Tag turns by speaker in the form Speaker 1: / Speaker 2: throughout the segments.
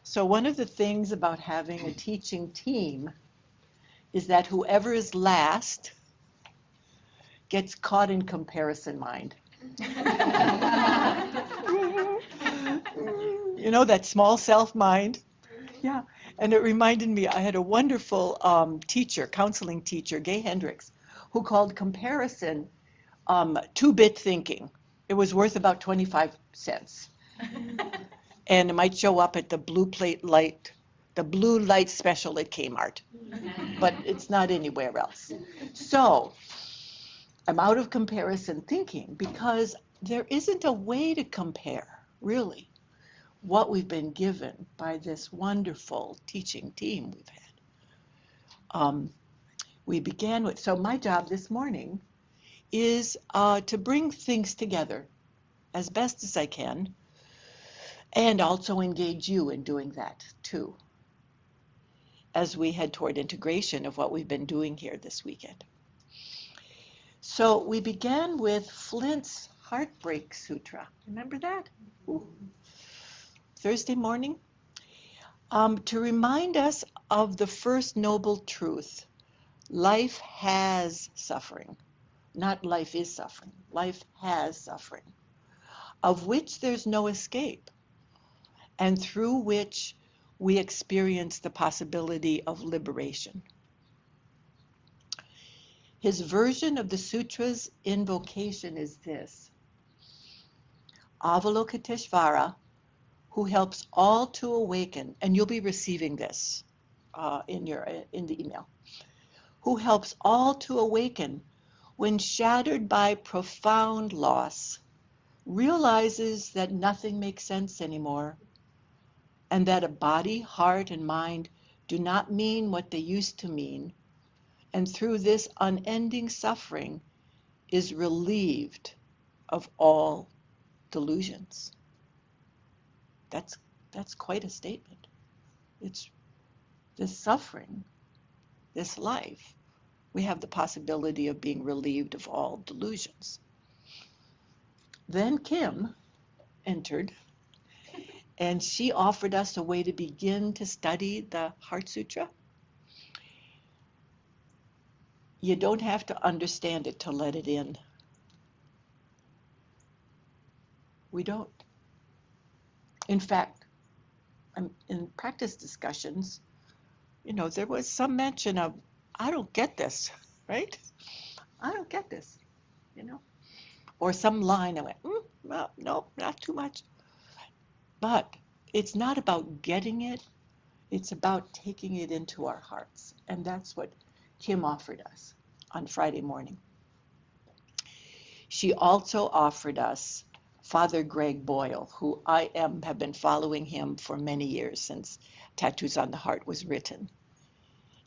Speaker 1: So one of the things about having a teaching team is that whoever is last gets caught in comparison mind. You know, that small self mind? Yeah. And it reminded me, I had a wonderful teacher, counseling teacher, Gay Hendricks, who called comparison two-bit thinking. It was worth about 25 cents. And it might show up at the blue light special at Kmart, but it's not anywhere else. So I'm out of comparison thinking because there isn't a way to compare, really, what we've been given by this wonderful teaching team we've had. We began with, so my job this morning is to bring things together as best as I can, and also engage you in doing that too, as we head toward integration of what we've been doing here this weekend. So we began with Flint's Heartbreak Sutra. Remember that? Ooh. Thursday morning? To remind us of the first noble truth. Life has suffering. Not life is suffering. Life has suffering, of which there's no escape, and through which we experience the possibility of liberation. His version of the sutra's invocation is this: Avalokiteshvara, who helps all to awaken, and you'll be receiving this in the email, who helps all to awaken when shattered by profound loss, realizes that nothing makes sense anymore, and that a body, heart, and mind do not mean what they used to mean, and through this unending suffering is relieved of all delusions. That's quite a statement. It's this suffering, this life, we have the possibility of being relieved of all delusions. Then Kim entered, and she offered us a way to begin to study the Heart Sutra. You don't have to understand it to let it in. We don't. In fact, in practice discussions, there was some mention of, I don't get this, right? I don't get this, Or some line, I went, well, no, not too much. But it's not about getting it, it's about taking it into our hearts. And that's what Kim offered us on Friday morning. She also offered us Father Greg Boyle, who I have been following him for many years, since Tattoos on the Heart was written,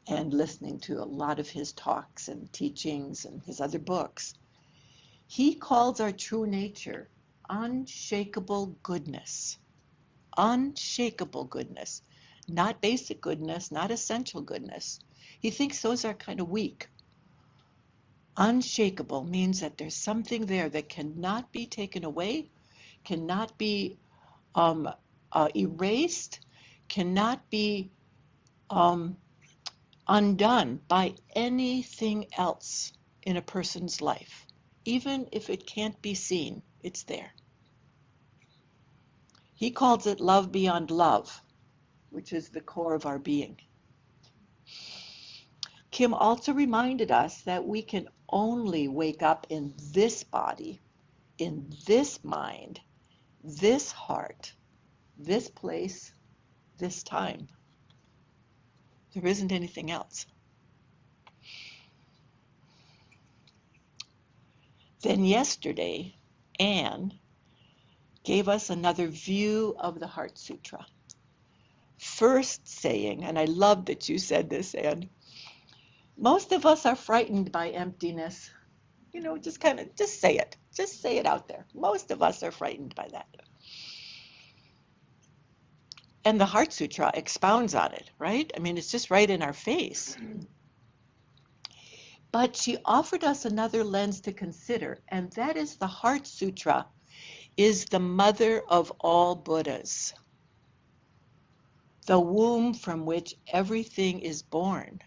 Speaker 1: and listening to a lot of his talks and teachings and his other books. He calls our true nature unshakable goodness. Unshakable goodness. Not basic goodness, not essential goodness. He thinks those are kind of weak. Unshakable means that there's something there that cannot be taken away, cannot be erased, cannot be undone by anything else in a person's life. Even if it can't be seen, it's there. He calls it love beyond love, which is the core of our being. Kim also reminded us that we can only wake up in this body, in this mind, this heart, this place, this time. There isn't anything else. Then yesterday, Anne gave us another view of the Heart Sutra. First saying, and I love that you said this, Anne, most of us are frightened by emptiness. Just say it. Just say it out there. Most of us are frightened by that. And the Heart Sutra expounds on it, right? I mean, it's just right in our face. But she offered us another lens to consider, and that is the Heart Sutra is the mother of all Buddhas. the womb from which everything is born.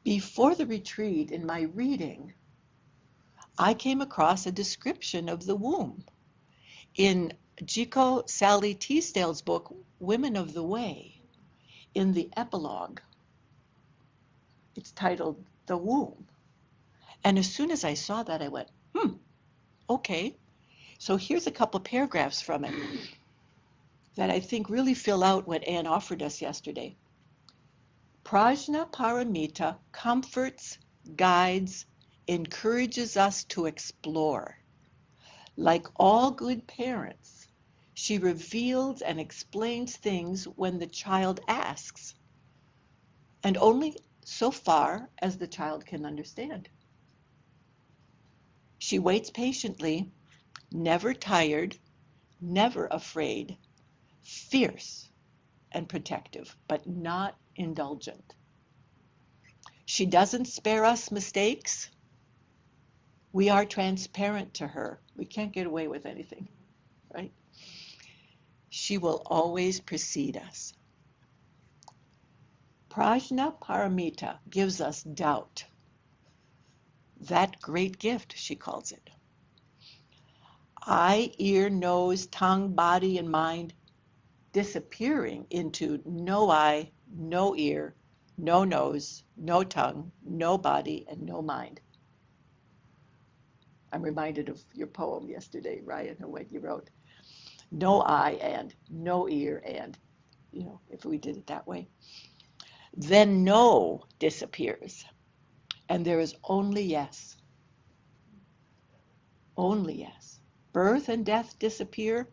Speaker 1: Before the retreat, in my reading, I came across a description of the womb in Jiko Sally Teasdale's book, Women of the Way. In the epilogue, it's titled The Womb. And as soon as I saw that, I went, okay. So here's a couple paragraphs from it that I think really fill out what Anne offered us yesterday. Prajna Paramita comforts, guides, encourages us to explore. Like all good parents, she reveals and explains things when the child asks, and only so far as the child can understand. She waits patiently, never tired, never afraid, fierce and protective, but not indulgent. She doesn't spare us mistakes. We are transparent to her. We can't get away with anything, right? She will always precede us. Prajna Paramita gives us doubt. That great gift, she calls it. Eye, ear, nose, tongue, body, and mind disappearing into no eye, no ear, no nose, no tongue, no body, and no mind. I'm reminded of your poem yesterday, Ryan, or what you wrote. No eye and no ear and, if we did it that way. Then no disappears, and there is only yes. Only yes. Birth and death disappear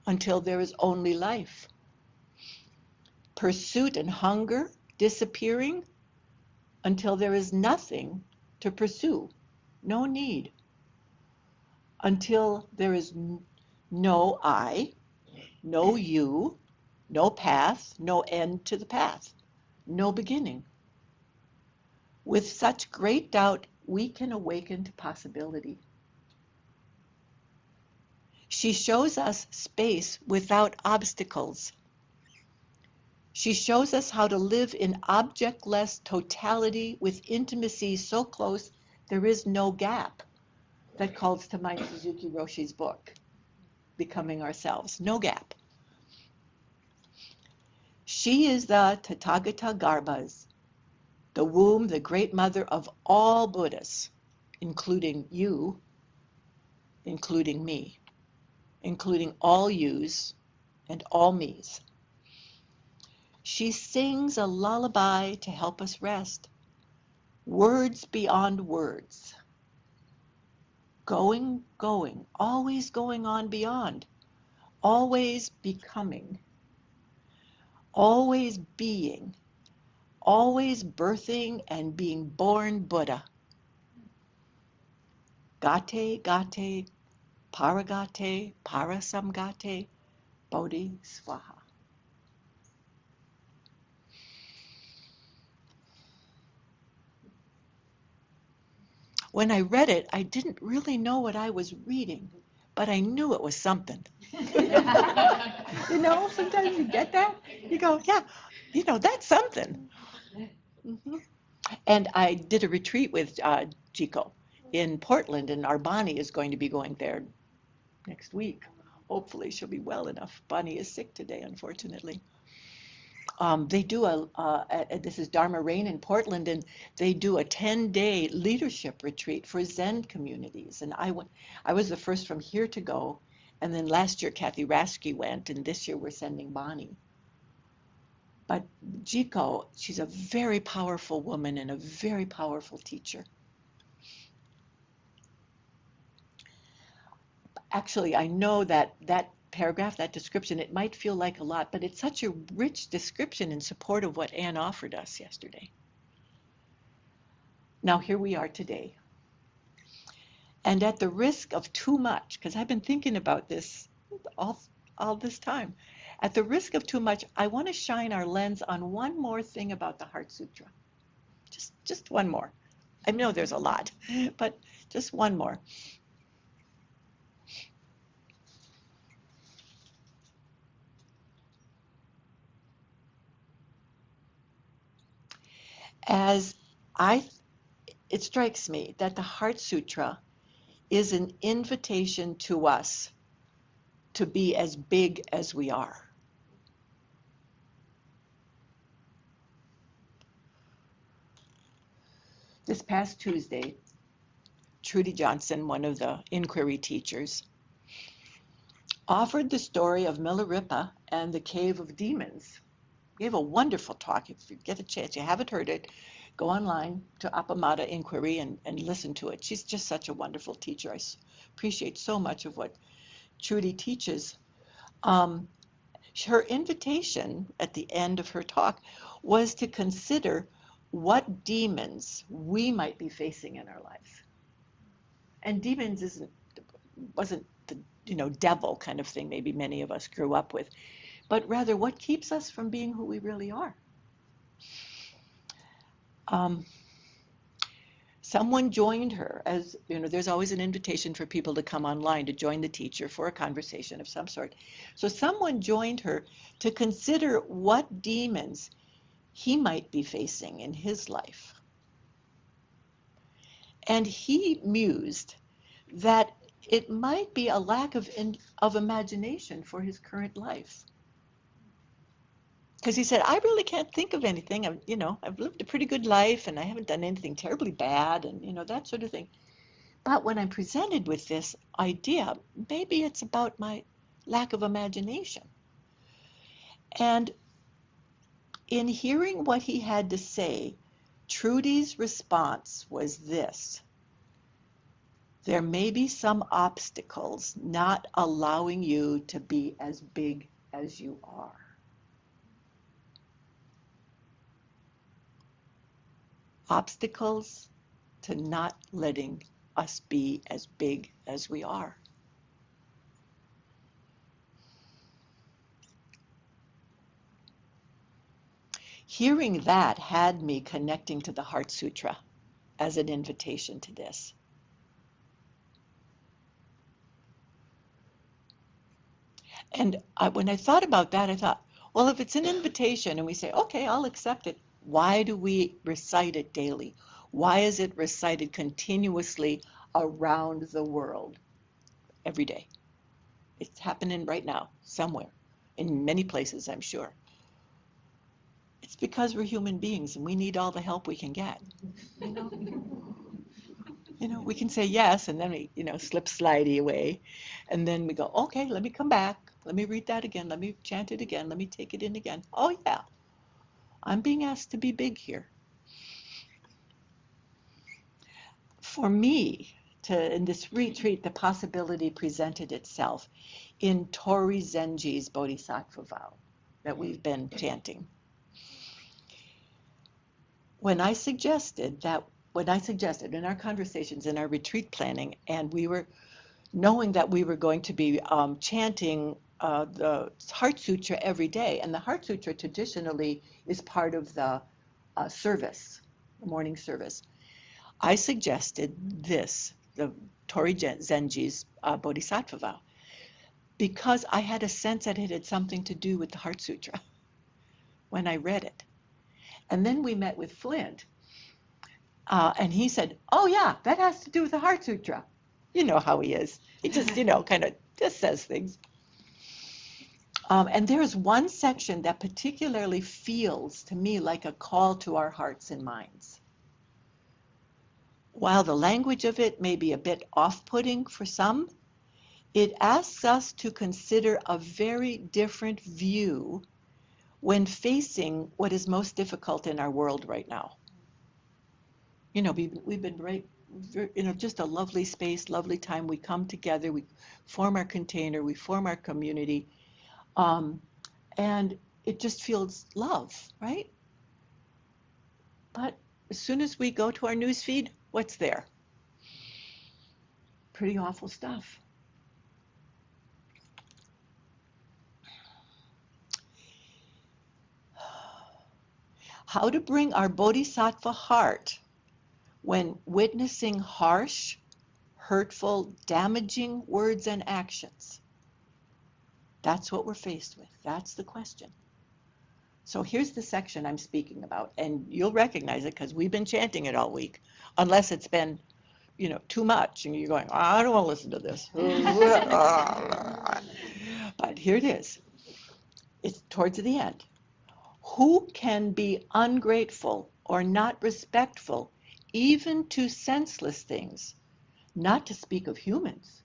Speaker 1: until there is only life. Pursuit and hunger disappearing until there is nothing to pursue, no need. Until there is no I, no you, no path, no end to the path, no beginning. With such great doubt, we can awaken to possibility. She shows us space without obstacles. She shows us how to live in objectless totality with intimacy so close there is no gap. That calls to mind Suzuki Roshi's book, Becoming Ourselves. No gap. She is the Tathagata Garbhas, the womb, the great mother of all Buddhas, including you, including me, including all yous and all me's. She sings a lullaby to help us rest, words beyond words. Going, always going on beyond, always becoming, always being, always birthing and being born Buddha. Gate, gate, paragate, parasamgate, bodhi swaha. When I read it, I didn't really know what I was reading, but I knew it was something. Sometimes you get that. You go, yeah, that's something. Mm-hmm. And I did a retreat with Jiko in Portland, and our Bonnie is going to be going there next week. Hopefully she'll be well enough. Bonnie is sick today, unfortunately. They do this is Dharma Rain in Portland, and they do a 10-day leadership retreat for Zen communities. And I was the first from here to go, and then last year Kathy Rasky went, and this year we're sending Bonnie. But Jiko, she's a very powerful woman and a very powerful teacher. Actually, I know that paragraph, that description, it might feel like a lot, but it's such a rich description in support of what Anne offered us yesterday. Now here we are today. And at the risk of too much, because I've been thinking about this all this time, at the risk of too much, I want to shine our lens on one more thing about the Heart Sutra. Just one more. I know there's a lot, but just one more. as I, it strikes me that the Heart Sutra is an invitation to us to be as big as we are. This past Tuesday, Trudy Johnson, one of the inquiry teachers, offered the story of Milarepa and the Cave of Demons. Gave a wonderful talk. If you get a chance, you haven't heard it, go online to Appamada Inquiry and listen to it. She's just such a wonderful teacher. I appreciate so much of what Trudy teaches. Her invitation at the end of her talk was to consider what demons we might be facing in our lives. And demons wasn't the devil kind of thing maybe many of us grew up with, but rather what keeps us from being who we really are. Someone joined her, as there's always an invitation for people to come online to join the teacher for a conversation of some sort. So someone joined her to consider what demons he might be facing in his life. And he mused that it might be a lack of imagination for his current life. Because he said, I really can't think of anything. I've lived a pretty good life and I haven't done anything terribly bad and, that sort of thing. But when I'm presented with this idea, maybe it's about my lack of imagination. And in hearing what he had to say, Trudy's response was this: there may be some obstacles not allowing you to be as big as you are. Obstacles to not letting us be as big as we are. Hearing that had me connecting to the Heart Sutra as an invitation to this. And when I thought about that, I thought, well, if it's an invitation and we say, okay, I'll accept it, why do we recite it daily? Why is it recited continuously around the world every day? It's happening right now, somewhere, in many places, I'm sure. It's because we're human beings and we need all the help we can get. We can say yes and then we, slip slidey away. And then we go, okay, let me come back. Let me read that again. Let me chant it again. Let me take it in again. Oh, yeah. I'm being asked to be big here. For me, in this retreat, the possibility presented itself in Tori Zenji's Bodhisattva vow that we've been chanting. When I suggested in our conversations, in our retreat planning, and we were knowing that we were going to be chanting the Heart Sutra every day, and the Heart Sutra traditionally is part of the service, the morning service, I suggested this, the Tori Zenji's Bodhisattva vow, because I had a sense that it had something to do with the Heart Sutra when I read it. And then we met with Flint, and he said, oh yeah, that has to do with the Heart Sutra. You know how he is. He just, kind of just says things. And there's one section that particularly feels to me like a call to our hearts and minds. While the language of it may be a bit off-putting for some, it asks us to consider a very different view when facing what is most difficult in our world right now. We've been just a lovely space, lovely time. We come together, we form our container, we form our community, and it just feels love, right? But as soon as we go to our news feed, what's there? Pretty awful stuff. How to bring our bodhisattva heart when witnessing harsh, hurtful, damaging words and actions. That's what we're faced with. That's the question. So here's the section I'm speaking about, and you'll recognize it because we've been chanting it all week, unless it's been, too much, and you're going, I don't want to listen to this. But here it is. It's towards the end. Who can be ungrateful or not respectful, even to senseless things, not to speak of humans?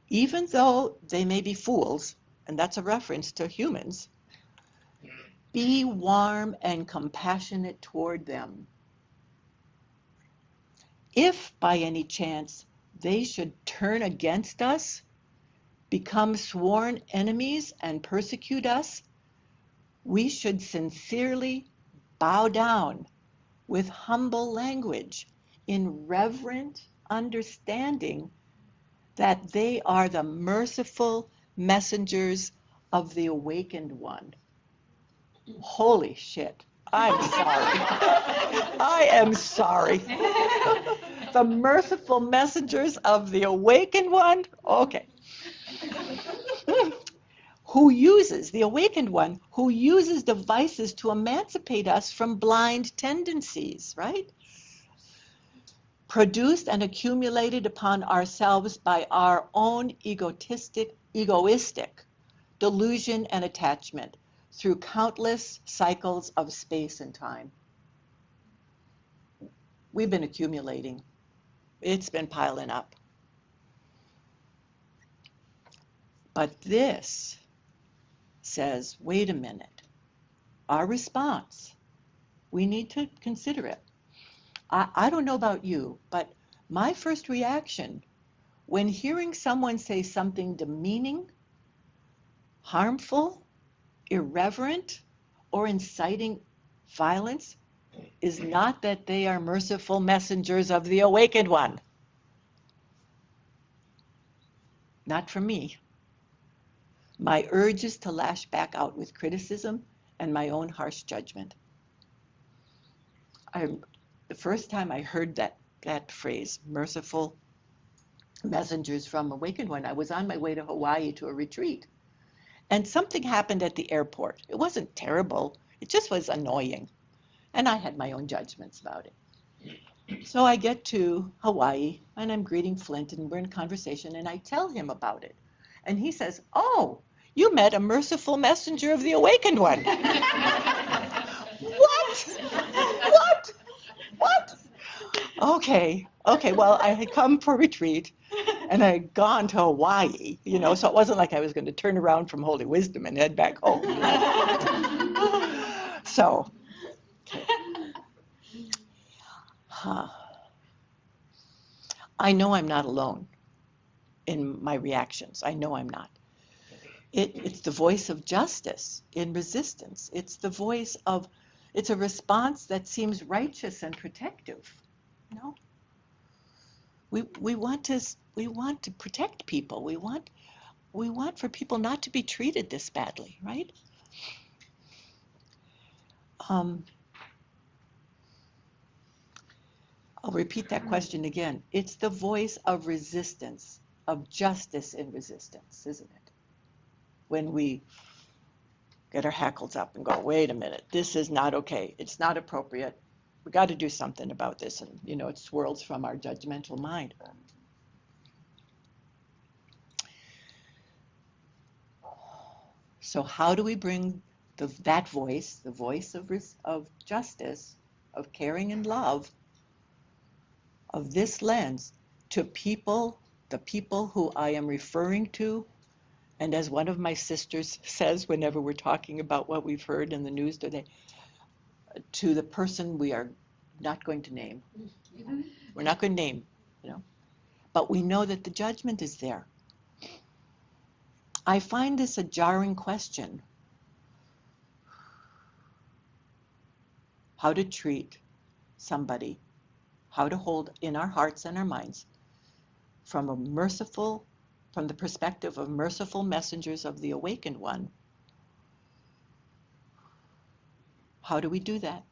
Speaker 1: Even though they may be fools, and that's a reference to humans, be warm and compassionate toward them. If by any chance they should turn against us, become sworn enemies, and persecute us, we should sincerely bow down with humble language in reverent understanding that they are the merciful messengers of the awakened one. Holy shit. I'm sorry. I am sorry. The merciful messengers of the awakened one? Okay. The awakened one, who uses devices to emancipate us from blind tendencies, right? Produced and accumulated upon ourselves by our own egoistic delusion and attachment through countless cycles of space and time. We've been accumulating. It's been piling up. But this says, wait a minute. Our response, we need to consider it. I don't know about you, but my first reaction when hearing someone say something demeaning, harmful, irreverent, or inciting violence is not that they are merciful messengers of the awakened one. Not for me. My urge is to lash back out with criticism and my own harsh judgment. The first time I heard that phrase, merciful messengers from awakened one, I was on my way to Hawaii to a retreat. And something happened at the airport. It wasn't terrible. It just was annoying. And I had my own judgments about it. So I get to Hawaii, and I'm greeting Flint, and we're in conversation, and I tell him about it. And he says, oh, you met a merciful messenger of the awakened one. What? Okay, well, I had come for retreat, and I had gone to Hawaii, so it wasn't like I was going to turn around from Holy Wisdom and head back home. So, I know I'm not alone in my reactions. I know I'm not. It's the voice of justice in resistance. It's a response that seems righteous and protective. We want to protect people. We want for people not to be treated this badly, right? I'll repeat that question again. It's the voice of resistance, of justice in resistance, isn't it? When we get our hackles up and go, wait a minute, this is not okay. It's not appropriate. We got to do something about this. And, it swirls from our judgmental mind. So how do we bring that voice, the voice of justice, of caring and love, of this lens, to the people who I am referring to? And as one of my sisters says whenever we're talking about what we've heard in the news today, to the person we are not going to name. We're not going to name, but we know that the judgment is there. I find this a jarring question. How to treat somebody, how to hold in our hearts and our minds from the perspective of merciful messengers of the awakened one. How do we do that?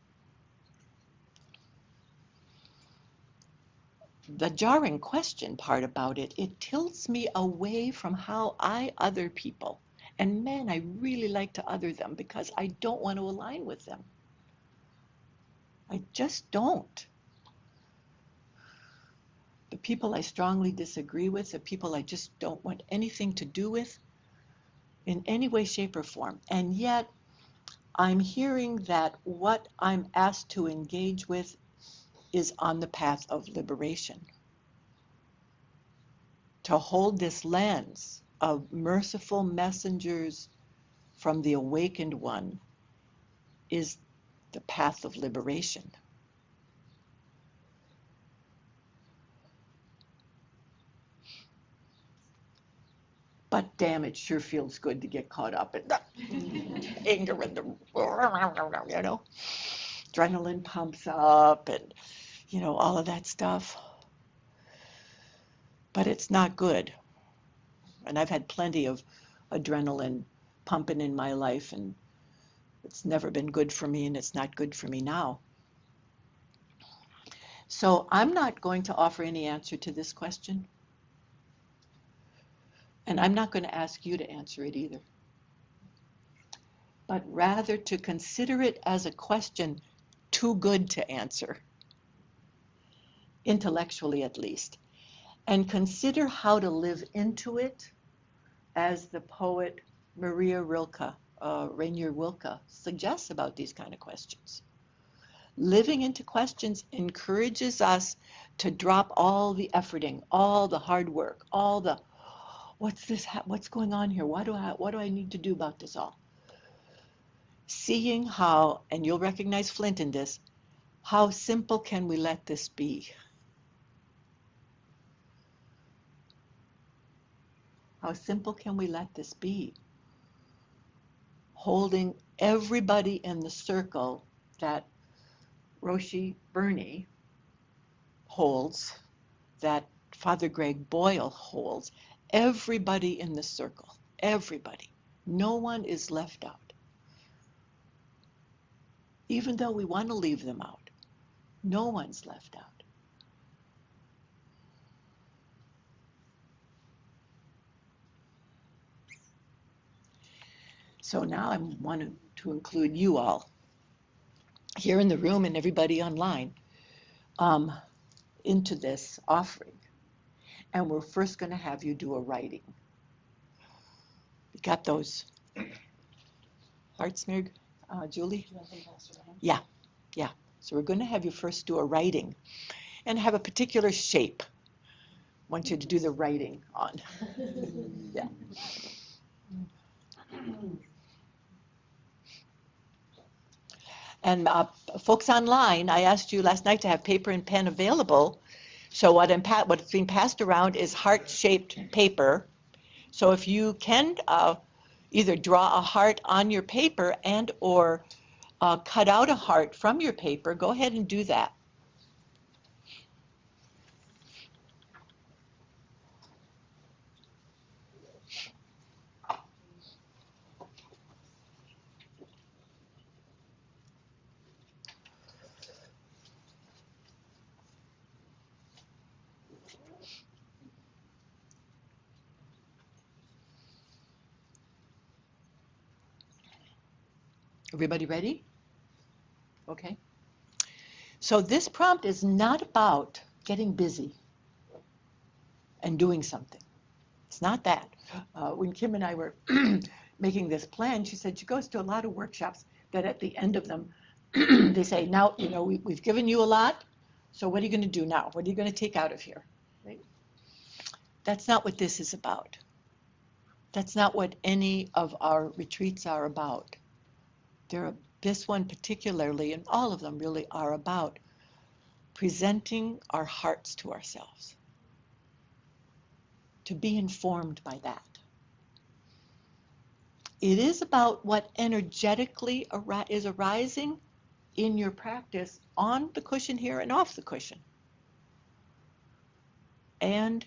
Speaker 1: The jarring question part about it tilts me away from how other people, And man, I really like to other them because I don't want to align with them. I just don't. The people I strongly disagree with, the people I just don't want anything to do with in any way, shape, or form. And yet, I'm hearing that what I'm asked to engage with is on the path of liberation. To hold this lens of merciful messengers from the awakened one is the path of liberation. But damn, it sure feels good to get caught up in the anger and the, adrenaline pumps up and, all of that stuff. But it's not good. And I've had plenty of adrenaline pumping in my life, and it's never been good for me, and it's not good for me now. So I'm not going to offer any answer to this question. And I'm not going to ask you to answer it either. But rather to consider it as a question too good to answer, intellectually at least. And consider how to live into it, as the poet Maria Rainier Rilke suggests about these kind of questions. Living into questions encourages us to drop all the efforting, all the hard work, all the, what's going on here? What do I need to do about this all? Seeing how, and you'll recognize Flint in this, how simple can we let this be? How simple can we let this be? Holding everybody in the circle that Roshi Burney holds, that Father Greg Boyle holds, everybody in the circle, everybody. No one is left out. Even though we want to leave them out, no one's left out. So now I want to include you all here in the room and everybody online into this offering. And we're first going to have you do a writing. You got those hearts, Meg, Julie? Yeah. So we're going to have you first do a writing and have a particular shape. I want you to do the writing on. Yeah. And folks online, I asked you last night to have paper and pen available. So what's being passed around is heart-shaped paper. So if you can either draw a heart on your paper and or cut out a heart from your paper, go ahead and do that. Everybody ready? Okay. So this prompt is not about getting busy and doing something. It's not that. When Kim and I were making this plan, she said she goes to a lot of workshops that at the end of them, they say, now, we've given you a lot, so what are you going to do now? What are you going to take out of here? Right? That's not what this is about. That's not what any of our retreats are about. This one particularly, and all of them really are about presenting our hearts to ourselves, to be informed by that. It is about what energetically is arising in your practice on the cushion here and off the cushion. And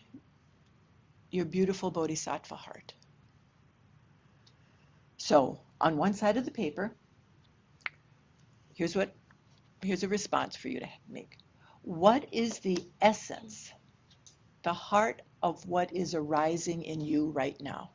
Speaker 1: your beautiful bodhisattva heart. So on one side of the paper, here's a response for you to make. What is the essence, the heart of what is arising in you right now?